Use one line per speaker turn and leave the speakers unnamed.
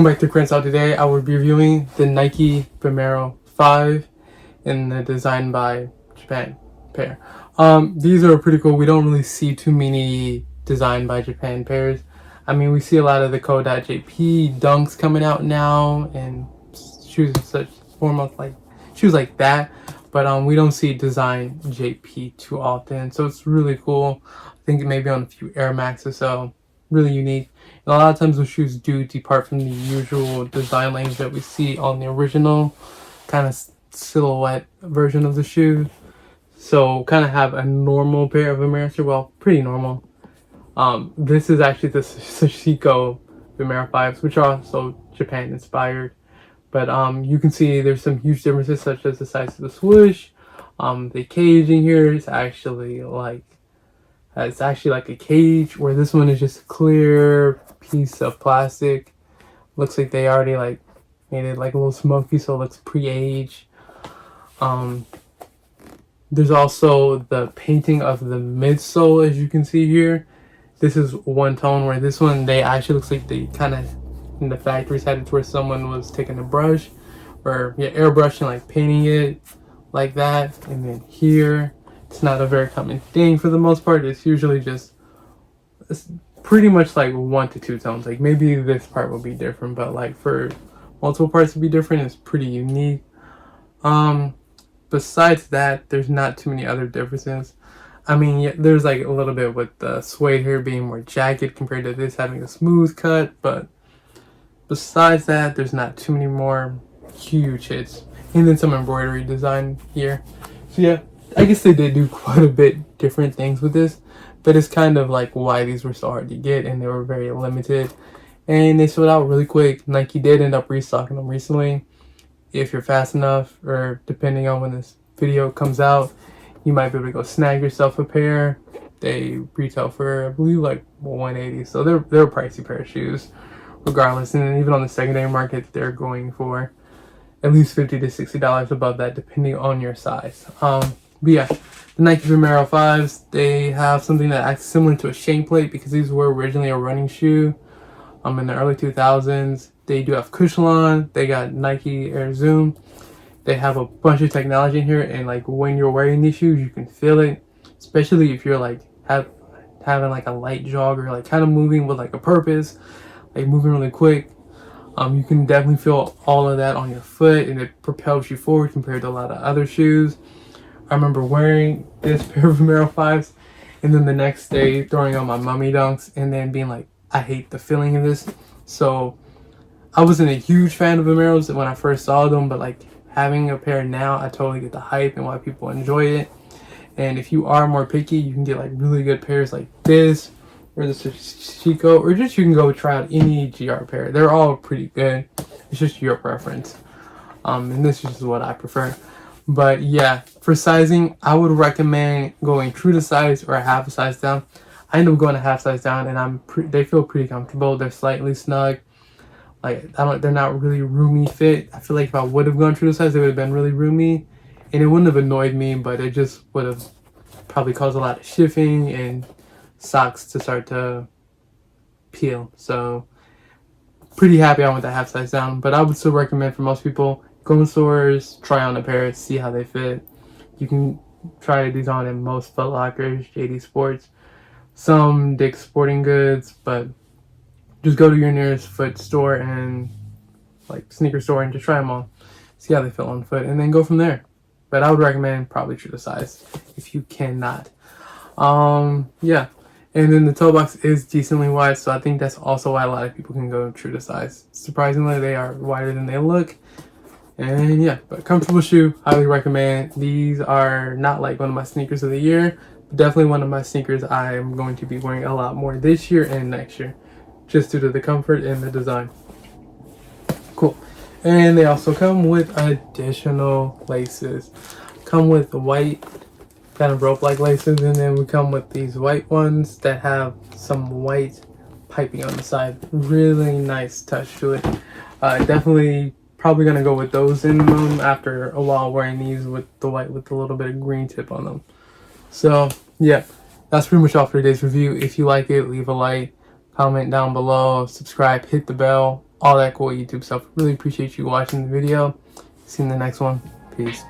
Welcome back to Prince Out. Today I will be reviewing the Nike Vomero 5 in the Design by Japan pair. These are pretty cool. We don't really see too many Design by Japan pairs. I mean, we see a lot of the Code.jp dunks coming out now and shoes of such form of like shoes like that, but we don't see Design JP too often, so it's really cool. I think maybe on a few Air Max or so. Really unique. And a lot of times those shoes do depart from the usual design language that we see on the original kind of silhouette version of the shoe. So kind of have a normal pair of Vomero, well, pretty normal. This is actually the Sashiko Vomero 5s, which are also Japan inspired. But you can see there's some huge differences, such as the size of the swoosh. The caging here is actually like it's actually like a cage, where this one is just a clear piece of plastic. Looks like they already like made it like a little smoky, so it looks pre-aged. There's also the painting of the midsole, as you can see here. This is one tone, where this one they actually looks like they kind of in the factory side, it's where someone was taking a brush or airbrushing, like painting it like that. And then here, it's not a very common thing for the most part. It's usually just, it's pretty much like 1 to 2 tones. Like maybe this part will be different, but like for multiple parts to be different, it's pretty unique. Besides that, there's not too many other differences. I mean, yeah, there's like a little bit with the suede here being more jagged compared to this having a smooth cut, but besides that, there's not too many more huge hits. And then some embroidery design here. So yeah, I guess they did do quite a bit different things with this, but it's kind of like why these were so hard to get, and they were very limited, and they sold out really quick. Nike did end up restocking them recently. If you're fast enough, or depending on when this video comes out, you might be able to go snag yourself a pair. They retail for, I believe, like $180, so they're a pricey pair of shoes regardless. And then even on the secondary market, they're going for at least $50 to $60 above that, depending on your size. But yeah, the Nike Vomero 5s, they have something that acts similar to a shank plate, because these were originally a running shoe in the early 2000s. They do have Cushlon, they got Nike Air Zoom. They have a bunch of technology in here, and like when you're wearing these shoes, you can feel it, especially if you're like having like a light jog, or like kind of moving with like a purpose, like moving really quick. You can definitely feel all of that on your foot, and it propels you forward compared to a lot of other shoes. I remember wearing this pair of Vomero 5s, and then the next day throwing on my mummy dunks, and then being like, I hate the feeling of this. So I wasn't a huge fan of Vomeros when I first saw them, but like having a pair now, I totally get the hype and why people enjoy it. And if you are more picky, you can get like really good pairs like this, or the Chico, or just you can go try out any GR pair. They're all pretty good. It's just your preference. And this is just what I prefer. But yeah, for sizing, I would recommend going true to size or a half a size down. I end up going a half size down, and they feel pretty comfortable. They're slightly snug. Like they're not really roomy fit. I feel like if I would have gone true to size, they would have been really roomy, and it wouldn't have annoyed me, but it just would have probably caused a lot of shifting and socks to start to peel. So pretty happy I went the half size down, but I would still recommend for most people, go in stores, try on a pair, see how they fit. You can try these on in most Foot Lockers, JD Sports, some Dick's Sporting Goods, but just go to your nearest foot store and like sneaker store and just try them on, see how they feel on foot, and then go from there. But I would recommend probably true to size if you cannot. Yeah. And then the toe box is decently wide, so I think that's also why a lot of people can go true to size. Surprisingly, they are wider than they look. And yeah, but comfortable shoe, highly recommend. These are not like one of my sneakers of the year, but definitely one of my sneakers I am going to be wearing a lot more this year and next year, just due to the comfort and the design. Cool. And they also come with additional laces. Come with white kind of rope like laces, and then we come with these white ones that have some white piping on the side. Really nice touch to it. Definitely probably gonna go with those in them after a while, wearing these with the white with a little bit of green tip on them. So yeah, that's pretty much all for today's review. If you like it, leave a like, comment down below, subscribe, hit the bell, all that cool YouTube stuff. Really appreciate you watching the video. See you in the next one. Peace.